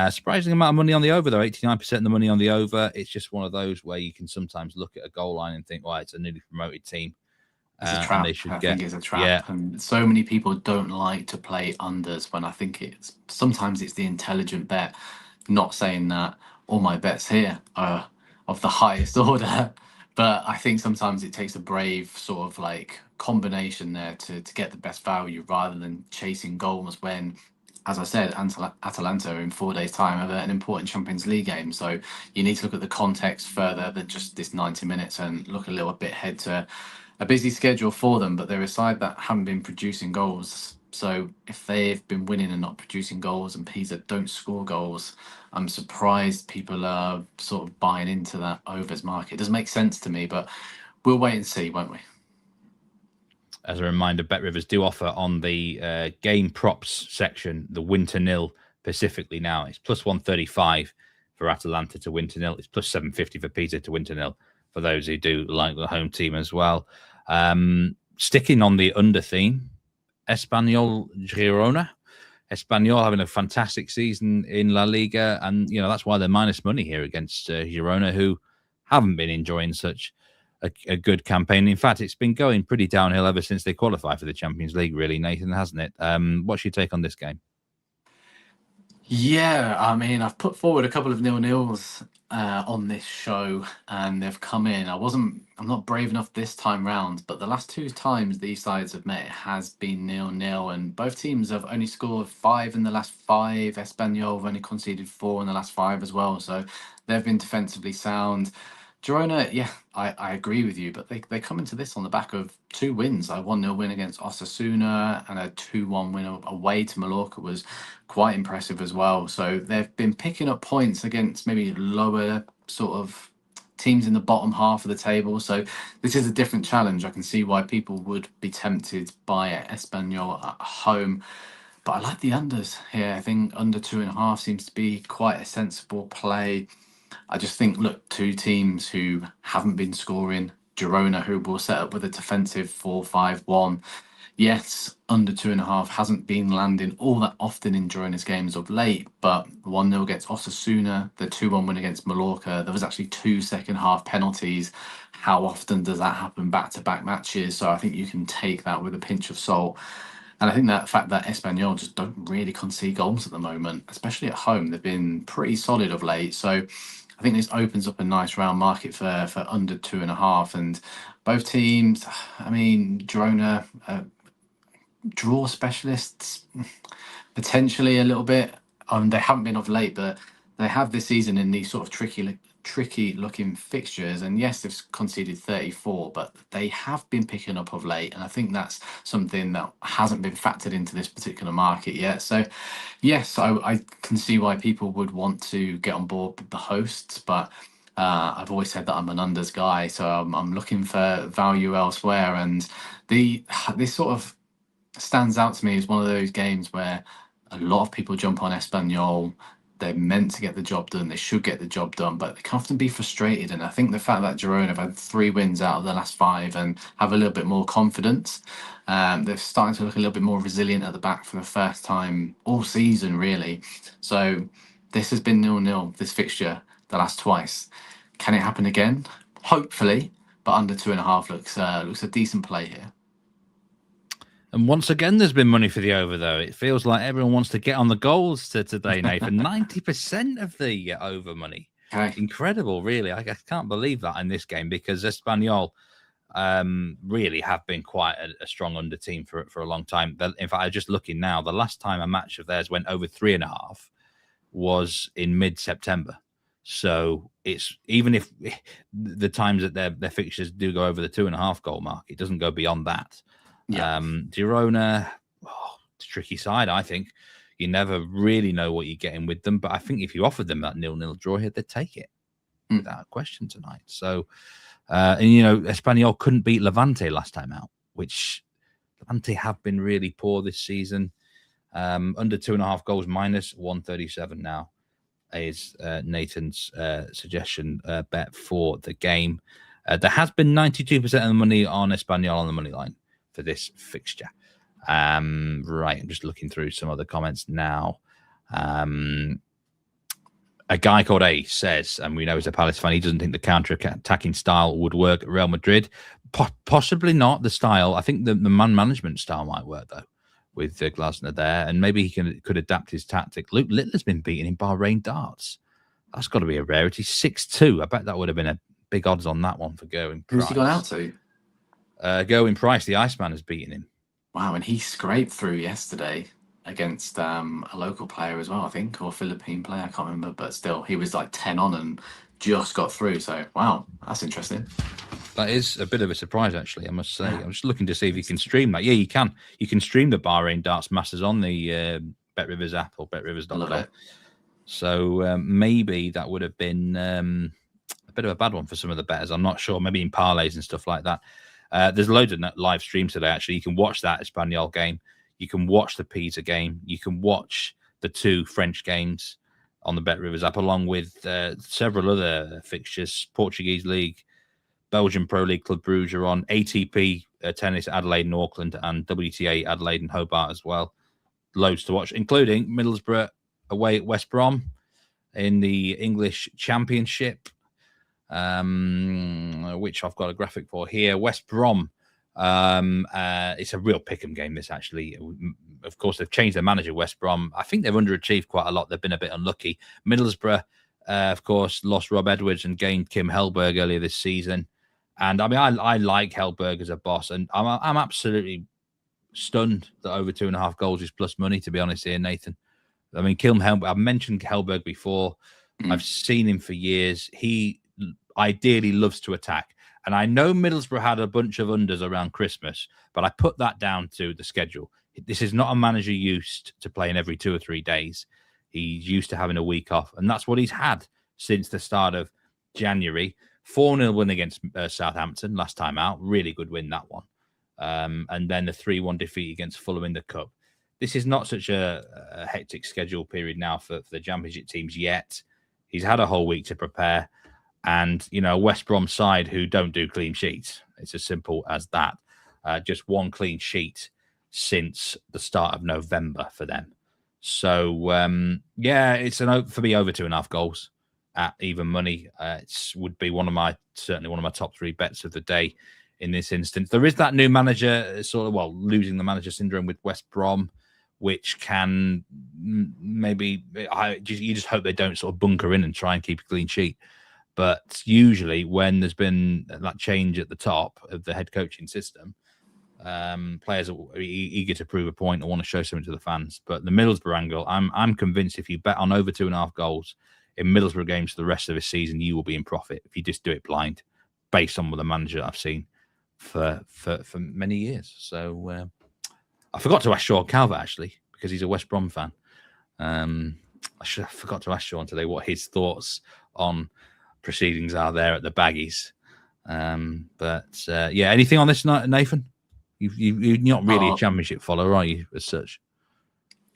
Surprising amount of money on the over, though. 89% of the money on the over. It's just one of those where you can sometimes look at a goal line and think, well, it's a newly promoted team. It's a trap. I think it's a trap. Yeah. And so many people don't like to play unders when I think sometimes it's the intelligent bet. Not saying that all my bets here are of the highest order, but I think sometimes it takes a brave sort of like combination there to get the best value rather than chasing goals when, as I said, Atalanta in 4 days' time have an important Champions League game. So you need to look at the context further than just this 90 minutes and look a little bit ahead to a busy schedule for them. But they're a side that haven't been producing goals. So if they've been winning and not producing goals and Pisa don't score goals, I'm surprised people are sort of buying into that overs market. It doesn't make sense to me, but we'll wait and see, won't we? As a reminder, Bet Rivers do offer on the game props section the win to nil specifically now. It's plus 135 for Atalanta to win to nil. It's plus 750 for Pisa to win to nil for those who do like the home team as well. Sticking on the under theme, Espanyol Girona. Espanyol having a fantastic season in La Liga, and that's why they're minus money here against Girona, who haven't been enjoying such a good campaign. In fact, it's been going pretty downhill ever since they qualified for the Champions League, really, Nathan, hasn't it? What's your take on this game? Yeah, I mean, I've put forward a couple of 0-0s on this show, and they've come in. I'm not brave enough this time round, but the last two times these sides have met, it has been 0-0, and both teams have only scored 5 in the last 5. Espanyol have only conceded 4 in the last 5 as well, so they've been defensively sound. Girona, yeah, I agree with you, but they come into this on the back of 2 wins. A 1-0 win against Osasuna and a 2-1 win away to Mallorca was quite impressive as well. So they've been picking up points against maybe lower sort of teams in the bottom half of the table. So this is a different challenge. I can see why people would be tempted by Espanyol at home. But I like the unders here. I think under 2.5 seems to be quite a sensible play. I just think, look, 2 teams who haven't been scoring. Girona, who will set up with a defensive 4-5-1. Yes, under 2.5 hasn't been landing all that often in Girona's games of late, but 1-0 against Osasuna, the 2-1 win against Mallorca, there was actually 2 second-half penalties. How often does that happen back-to-back matches? So I think you can take that with a pinch of salt. And I think that fact that Espanyol just don't really concede goals at the moment, especially at home, they've been pretty solid of late. So I think this opens up a nice round market for under 2.5. And both teams, I mean, Girona, draw specialists, potentially a little bit. They haven't been of late, but they have this season in these sort of tricky looking fixtures. And yes, they've conceded 34, but they have been picking up of late. And I think that's something that hasn't been factored into this particular market yet. So yes, I can see why people would want to get on board with the hosts, but I've always said that I'm an unders guy, so I'm looking for value elsewhere. And this sort of stands out to me as one of those games where a lot of people jump on Espanyol. They're meant to get the job done. They should get the job done, but they can often be frustrated. And I think the fact that Girona have had 3 wins out of the last 5 and have a little bit more confidence, they're starting to look a little bit more resilient at the back for the first time all season, really. So this has been 0-0, this fixture, the last twice. Can it happen again? Hopefully, but under 2.5 looks a decent play here. And once again, there's been money for the over, though. It feels like everyone wants to get on the goals today, Nathan. 90% of the over money. Okay. Incredible, really. I can't believe that in this game, because Espanyol really have been quite a strong under team for a long time. In fact, I'm just looking now. The last time a match of theirs went over 3.5 was in mid-September. So it's even if the times that their fixtures do go over the 2.5 goal mark, it doesn't go beyond that. Yeah. Girona, it's a tricky side, I think. You never really know what you're getting with them, but I think if you offered them that 0-0 draw here, they'd take it without question tonight. So, and Espanyol couldn't beat Levante last time out, which Levante have been really poor this season. Under 2.5 goals, minus 137 now is Nathan's suggestion bet for the game. There has been 92% of the money on Espanyol on the money line for this fixture. Right, I'm just looking through some other comments now. A guy called A says, and we know he's a Palace fan, he doesn't think the counter-attacking style would work at Real Madrid. Possibly not the style. I think the man management style might work, though, with Glasner there, and maybe he could adapt his tactic. Luke Littler's been beaten in Bahrain darts. That's got to be a rarity. 6-2. I bet that would have been a big odds on that one for Gerwin Price. Who's he gone out to? Gerwin Price, the Iceman, has beaten him. Wow, and he scraped through yesterday against a local player as well, I think, or a Philippine player, I can't remember, but still, he was like 10 on and just got through. So, wow, that's interesting. That is a bit of a surprise, actually, I must say. I'm just looking to see if you can stream that. Yeah, you can. You can stream the Bahrain Darts Masters on the BetRivers app or betrivers.com. Love it. So maybe that would have been a bit of a bad one for some of the bettors. I'm not sure. Maybe in parlays and stuff like that. There's loads of live streams today, actually. You can watch that Espanyol game. You can watch the Pisa game. You can watch the 2 French games on the BetRivers app, along with several other fixtures. Portuguese League, Belgian Pro League, Club Brugge are on. ATP tennis, Adelaide and Auckland, and WTA, Adelaide and Hobart as well. Loads to watch, including Middlesbrough away at West Brom in the English Championship, which I've got a graphic for here. West Brom, it's a real pick'em game, this, actually. Of course, they've changed their manager, West Brom. I think they've underachieved quite a lot. They've been a bit unlucky. Middlesbrough Of course, lost Rob Edwards and gained Kim Hellberg earlier this season. And I mean, I like Hellberg as a boss, and I'm absolutely stunned that over 2.5 goals is plus money, to be honest here, Nathan. I mean, Kim Hellberg, I've mentioned Hellberg before. I've seen him for years. He ideally loves to attack. And I know Middlesbrough had a bunch of unders around Christmas, but I put that down to the schedule. This is not a manager used to playing every 2 or 3 days. He's used to having a week off, and that's what he's had since the start of January. 4-0 win against Southampton last time out. Really good win, that one. And then the 3-1 defeat against Fulham in the Cup. This is not such a hectic schedule period now for the Championship teams yet. He's had a whole week to prepare. And, you know, West Brom side who don't do clean sheets. It's as simple as that. Just one clean sheet since the start of November for them. So, it's for me over 2.5 goals at even money. It would be certainly one of my top 3 bets of the day in this instance. There is that new manager, losing the manager syndrome with West Brom, which can maybe, you just hope they don't sort of bunker in and try and keep a clean sheet. But usually when there's been that change at the top of the head coaching system, players are eager to prove a point or want to show something to the fans. But the Middlesbrough angle, I'm convinced if you bet on over 2.5 goals in Middlesbrough games for the rest of the season, you will be in profit if you just do it blind, based on what the manager I've seen for many years. So I forgot to ask Sean Calvert, actually, because he's a West Brom fan. I forgot to ask Sean today what his thoughts on proceedings are there at the Baggies. Anything on this, Nathan? You're not really a Championship follower, are you, as such?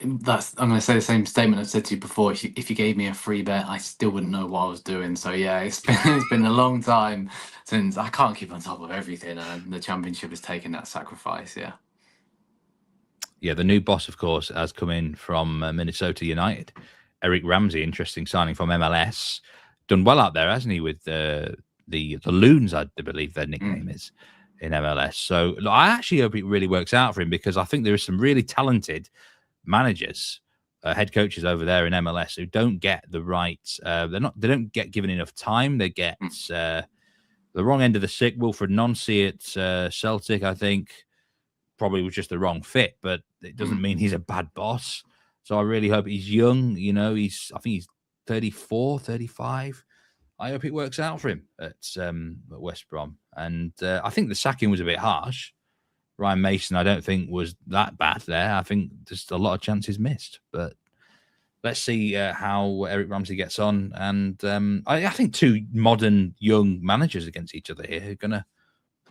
I'm going to say the same statement I've said to you before. If you gave me a free bet, I still wouldn't know what I was doing. So yeah, it's been a long time since I can't keep on top of everything, and the Championship has taken that sacrifice. Yeah, the new boss, of course, has come in from Minnesota United. Eric Ramsey, interesting signing from MLS. Done well out there, hasn't he, with the Loons, I believe their nickname is, in MLS. So I actually hope it really works out for him, because I think there is some really talented managers, head coaches over there in MLS who don't get the right. They don't get given enough time. They get the wrong end of the stick. Wilfred Nancy at Celtic, I think, probably was just the wrong fit, but it doesn't mean he's a bad boss. So I really hope he's young. You know, I think he's 34, 35. I hope it works out for him at West Brom. And I think the sacking was a bit harsh. Ryan Mason, I don't think was that bad there. I think just a lot of chances missed. But let's see how Eric Ramsey gets on. And I think 2 modern young managers against each other here are going to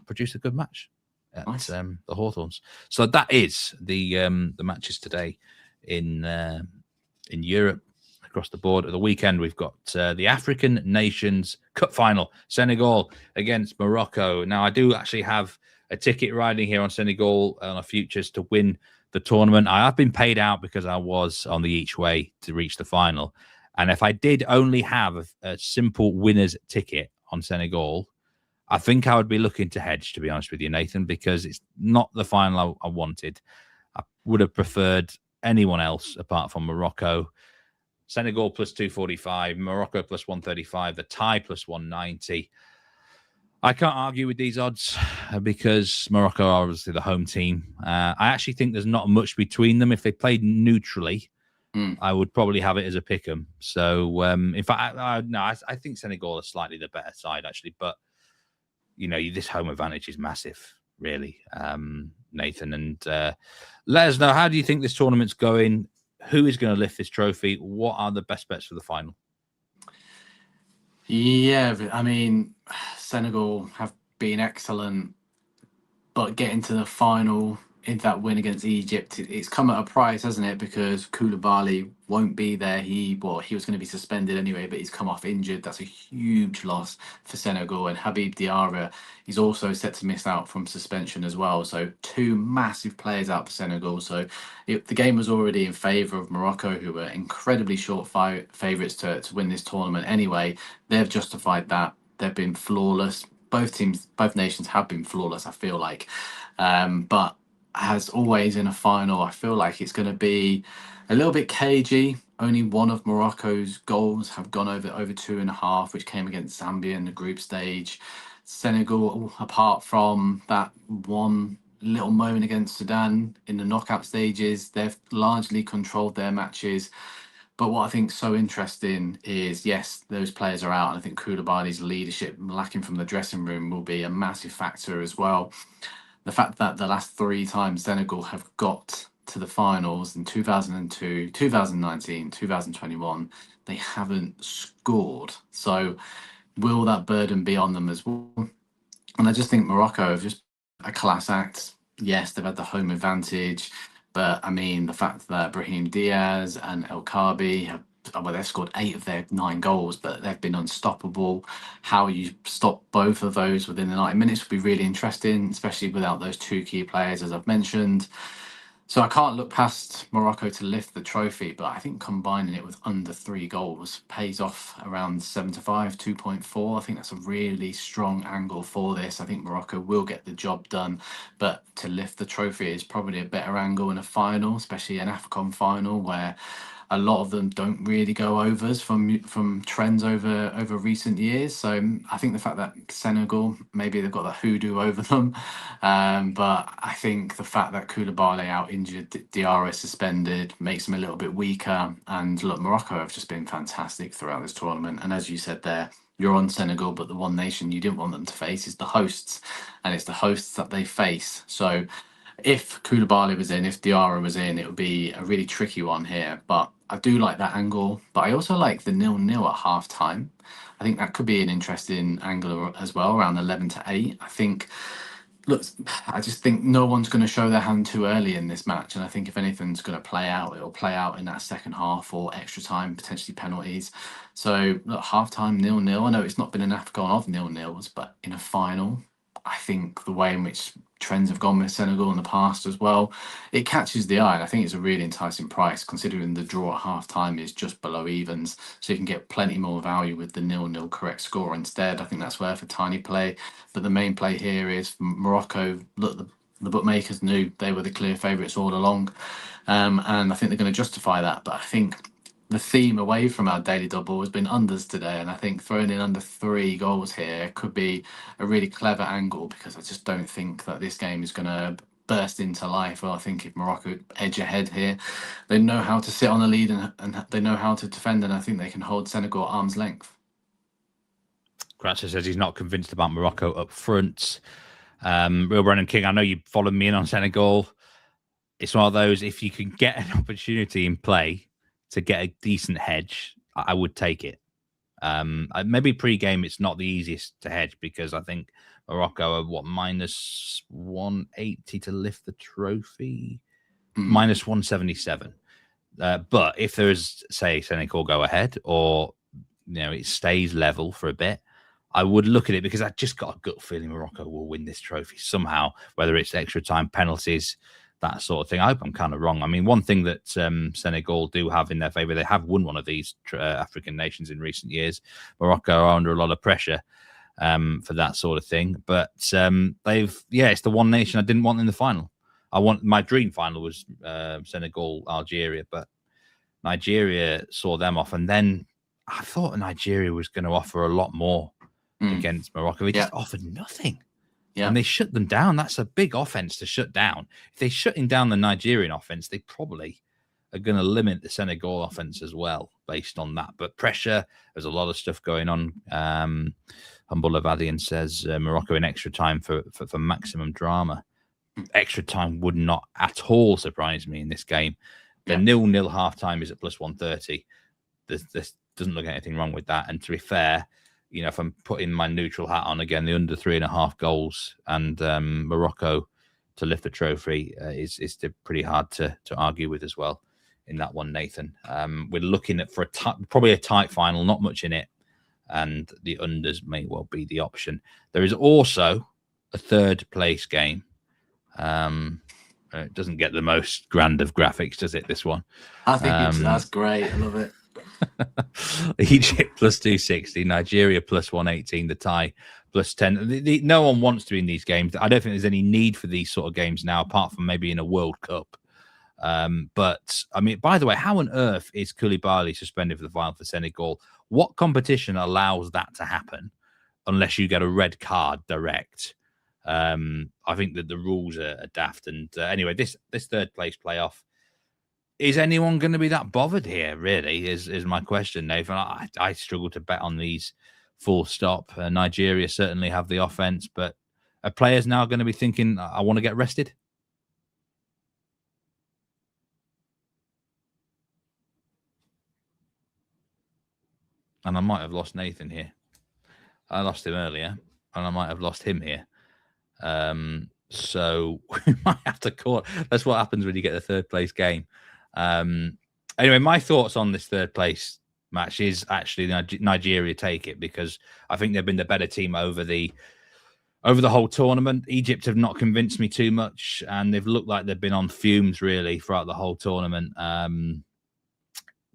produce a good match at the Hawthorns. So that is the matches today in Europe. Across the board at the weekend, we've got the African Nations Cup final, Senegal against Morocco. Now, I do actually have a ticket riding here on Senegal on a futures to win the tournament. I have been paid out because I was on the each way to reach the final. And if I did only have a simple winner's ticket on Senegal, I think I would be looking to hedge, to be honest with you, Nathan, because it's not the final I wanted. I would have preferred anyone else apart from Morocco. Senegal plus 245, Morocco plus 135, the tie plus 190. I can't argue with these odds because Morocco are obviously the home team. I actually think there's not much between them. If they played neutrally, I would probably have it as a pick 'em. So, in fact, I think Senegal are slightly the better side, actually. But, you know, this home advantage is massive, really, Nathan. And let us know, how do you think this tournament's going? Who is going to lift this trophy? What are the best bets for the final? Yeah, I mean, Senegal have been excellent, but getting to the final in that win against Egypt, it's come at a price, hasn't it? Because Koulibaly won't be there. He was going to be suspended anyway, but he's come off injured. That's a huge loss for Senegal. And Habib Diarra is also set to miss out from suspension as well. So 2 massive players out for Senegal. So the game was already in favour of Morocco, who were incredibly short favourites to win this tournament anyway. They've justified that. They've been flawless. Both nations have been flawless, I feel like. But as always in a final, I feel like it's going to be a little bit cagey. only one of Morocco's goals have gone over 2.5, which came against Zambia in the group stage. Senegal, apart from that one little moment against Sudan in the knockout stages, they've largely controlled their matches. But what I think is so interesting is, yes, those players are out, and I think Koulibaly's leadership lacking from the dressing room will be a massive factor as well. The fact that the last three times Senegal have got to the finals in 2002, 2019, 2021, they haven't scored. So will that burden be on them as well? And I just think Morocco have just a class act. Yes, they've had the home advantage, but I mean, the fact that Brahim Diaz and El Kaabi have, well, they've scored 8 of their 9 goals, but they've been unstoppable. How you stop both of those within the 90 minutes would be really interesting, especially without those 2 key players, as I've mentioned. So I can't look past Morocco to lift the trophy, but I think combining it with under 3 goals pays off around 7 to 5, 2.4. I think that's a really strong angle for this. I think Morocco will get the job done, but to lift the trophy is probably a better angle in a final, especially an AFCON final where a lot of them don't really go overs from trends over recent years. So I think the fact that Senegal, maybe they've got the hoodoo over them, but I think the fact that Koulibaly out injured, Diarra is suspended, makes them a little bit weaker. And look, Morocco have just been fantastic throughout this tournament. And as you said there, you're on Senegal, but the one nation you didn't want them to face is the hosts, and it's the hosts that they face. So if Koulibaly was in, if Diarra was in, it would be a really tricky one here. But I do like that angle. But I also like the 0-0 at half time. I think that could be an interesting angle as well, around 11 to 8. I think, look, I just think no one's going to show their hand too early in this match. And I think if anything's going to play out, it'll play out in that second half or extra time, potentially penalties. So, look, half time 0-0. I know it's not been an AFCON of 0-0s, but in a final, I think the way in which trends have gone with Senegal in the past as well, it catches the eye. And I think it's a really enticing price, considering the draw at half time is just below evens. So you can get plenty more value with the 0-0 correct score instead. I think that's worth a tiny play. But the main play here is Morocco. Look, the bookmakers knew they were the clear favourites all along. And I think they're going to justify that. But I think the theme away from our daily double has been unders today, and I think throwing in under 3 goals here could be a really clever angle, because I just don't think that this game is going to burst into life. Well, I think if Morocco edge ahead here, they know how to sit on the lead, and they know how to defend, and I think they can hold Senegal at arm's length. Gratcher says he's not convinced about Morocco up front. Real Brennan King, I know you followed me in on Senegal. It's one of those, if you can get an opportunity in play to get a decent hedge, I would take it. Maybe pre-game, it's not the easiest to hedge, because I think Morocco are minus 180 to lift the trophy, minus 177. But if there is, say, Senegal go ahead, or it stays level for a bit, I would look at it, because I just got a gut feeling Morocco will win this trophy somehow, whether it's extra time, penalties, that sort of thing. I hope I'm kind of wrong. I mean, one thing that Senegal do have in their favour, they have won one of these African nations in recent years. Morocco are under a lot of pressure for that sort of thing. But it's the one nation I didn't want in the final. My dream final was Senegal, Algeria, but Nigeria saw them off. And then I thought Nigeria was going to offer a lot more against Morocco. They just offered nothing. Yeah. And they shut them down. That's a big offense to shut down. If they're shutting down the Nigerian offense, they probably are going to limit the Senegal offense as well, based on that. But pressure, there's a lot of stuff going on. Humble Avadian says Morocco in extra time for maximum drama. Extra time would not at all surprise me in this game. The 0-0 halftime is at plus 130. This doesn't look anything wrong with that. And to be fair, if I'm putting my neutral hat on again, the under 3.5 goals and Morocco to lift the trophy is pretty hard to argue with as well in that one, Nathan. We're looking at probably a tight final, not much in it, and the unders may well be the option. There is also a third place game. It doesn't get the most grand of graphics, does it, this one? I think that's great. I love it. Egypt plus 260, Nigeria plus 118, the tie plus 10. No one wants to be in these games. I don't think there's any need for these sort of games now, apart from maybe in a World Cup. But I mean, by the way, how on earth is Koulibaly suspended for the final for Senegal? What competition allows that to happen unless you get a red card direct? I think that the rules are daft. And anyway, this third place playoff, is anyone going to be that bothered here? Really, is my question, Nathan. I struggle to bet on these. Full stop. Nigeria certainly have the offense, but are players now going to be thinking, I want to get rested? And I might have lost Nathan here. I lost him earlier, and I might have lost him here. So we might have to call it. That's what happens when you get the third place game. Anyway, my thoughts on this third place match is actually Nigeria take it, because I think they've been the better team over the whole tournament. Egypt have not convinced me too much, and they've looked like they've been on fumes really throughout the whole tournament.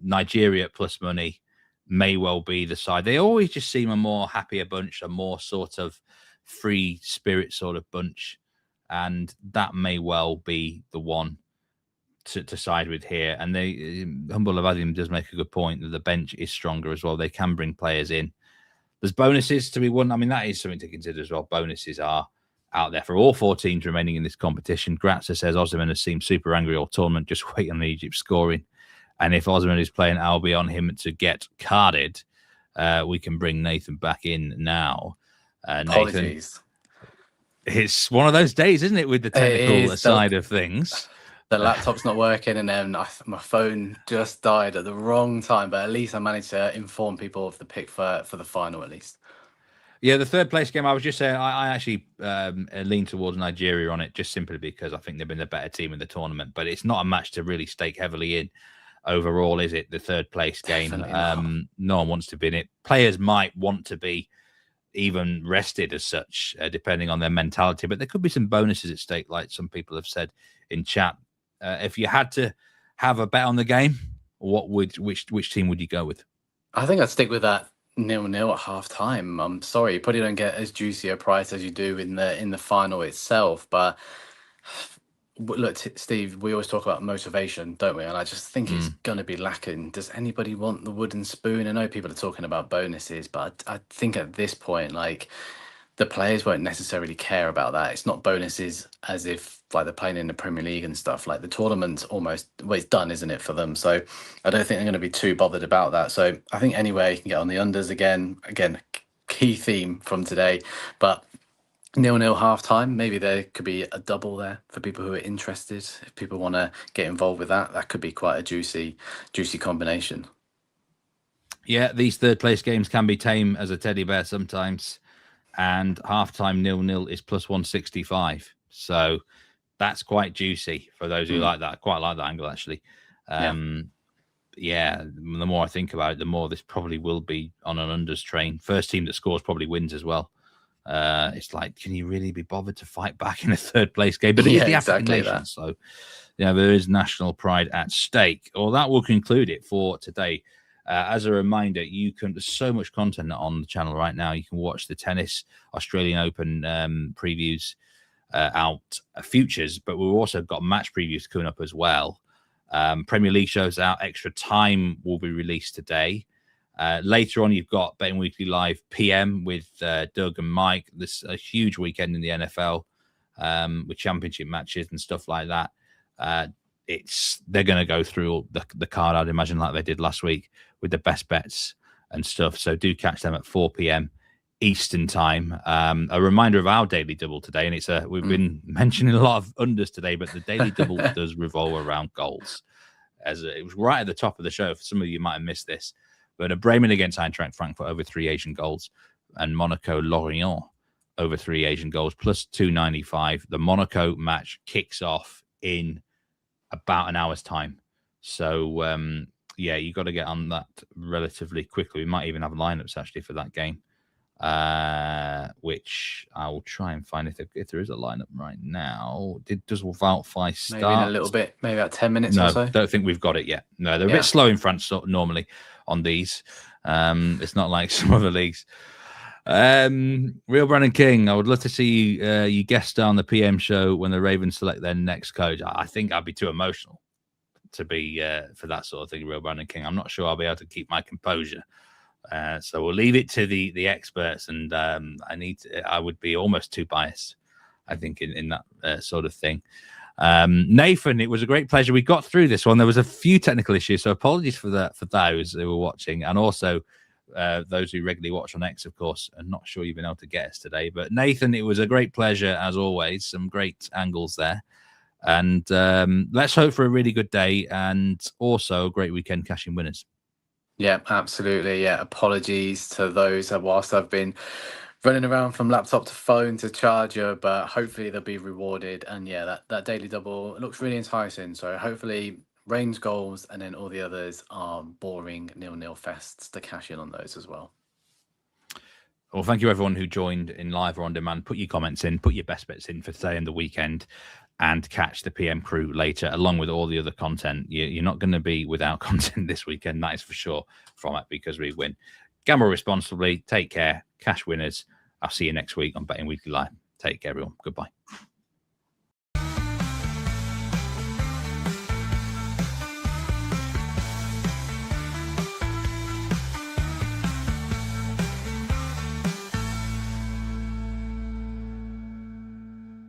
Nigeria plus money may well be the side. They always just seem a more happier bunch, a more sort of free spirit sort of bunch, and that may well be the one to side with here. And Humble Avadim does make a good point that the bench is stronger as well. They can bring players in. There's bonuses to be won. I mean, that is something to consider as well. Bonuses are out there for all 4 teams remaining in this competition. Gratza says Osman has seemed super angry all tournament. Just wait on Egypt scoring. And if Osman is playing, I'll be on him to get carded. We can bring Nathan back in now. Nathan, it's one of those days, isn't it, with the technical side of things? The laptop's not working, and then my phone just died at the wrong time. But at least I managed to inform people of the pick for the final, at least. Yeah, the third place game, I was just saying, I actually lean towards Nigeria on it, just simply because I think they've been the better team in the tournament. But it's not a match to really stake heavily in overall, is it? The third place game. No one wants to be in it. Players might want to be even rested as such, depending on their mentality. But there could be some bonuses at stake, like some people have said in chat. If you had to have a bet on the game, which team would you go with? I think I'd stick with that 0-0 at half time. I'm sorry, you probably don't get as juicy a price as you do in the final itself. But look, Steve, we always talk about motivation, don't we? And I just think it's going to be lacking. Does anybody want the wooden spoon? I know people are talking about bonuses, but I think at this point, like, the players won't necessarily care about that. It's not bonuses as if like they're playing in the Premier League and stuff. Like the tournament's almost, well, it's done, isn't it, for them? So I don't think they're going to be too bothered about that. So I think anyway, you can get on the unders again, key theme from today. But 0-0 half time, maybe there could be a double there for people who are interested. If people want to get involved with that, that could be quite a juicy combination. Yeah, these third place games can be tame as a teddy bear sometimes. And halftime 0-0 is plus 165. So that's quite juicy for those who like that. I quite like that angle, actually. Yeah, the more I think about it, the more this probably will be on an unders train. First team that scores probably wins as well. It's like, can you really be bothered to fight back in a third place game? But it is the African nation, so there is national pride at stake. Well, that will conclude it for today. As a reminder, there's so much content on the channel right now. You can watch the tennis Australian Open previews, futures, but we've also got match previews coming up as well. Premier League shows out. Extra Time will be released today. Later on, you've got Betting Weekly Live PM with Doug and Mike. This is a huge weekend in the NFL with championship matches and stuff like that. They're going to go through the card, I'd imagine, like they did last week with the best bets and stuff. So do catch them at 4 p.m. Eastern time. A reminder of our daily double today, and we've been mentioning a lot of unders today, but the daily double does revolve around goals. As it was right at the top of the show. For some of you might have missed this, but a Bremen against Eintracht Frankfurt over 3 Asian goals, and Monaco Lorient over 3 Asian goals plus 295. The Monaco match kicks off in about an hour's time. So, you got to get on that relatively quickly. We might even have lineups actually for that game, which I will try and find if there is a lineup right now. Does Valfi start? Maybe in a little bit, maybe about 10 minutes or so. No, don't think we've got it yet. No, they're a bit slow in France normally on these. It's not like some other leagues. Real Brandon King, I would love to see you guest star on the PM show when the Ravens select their next coach. I think I'd be too emotional. to be for that sort of thing, Real Brandon King. I'm not sure I'll be able to keep my composure. So we'll leave it to the experts, and I would be almost too biased, I think, in that sort of thing. Nathan, it was a great pleasure. We got through this one. There was a few technical issues, so apologies for those who were watching, and also those who regularly watch on X, of course. I'm not sure you've been able to get us today, but Nathan, it was a great pleasure as always. Some great angles there, and let's hope for a really good day and also a great weekend cashing winners. Yeah, absolutely. Yeah, apologies to those whilst I've been running around from laptop to phone to charger, but hopefully they'll be rewarded. And yeah, that daily double looks really enticing. So hopefully range goals and then all the others are boring 0-0 fests to cash in on those as well. Well, thank you everyone who joined in live or on demand. Put your comments in, put your best bets in for today and the weekend, and catch the PM crew later, along with all the other content. You're not going to be without content this weekend, that is for sure, from it, because we win. Gamble responsibly, take care, cash winners. I'll see you next week on Betting Weekly Live. Take care, everyone. Goodbye.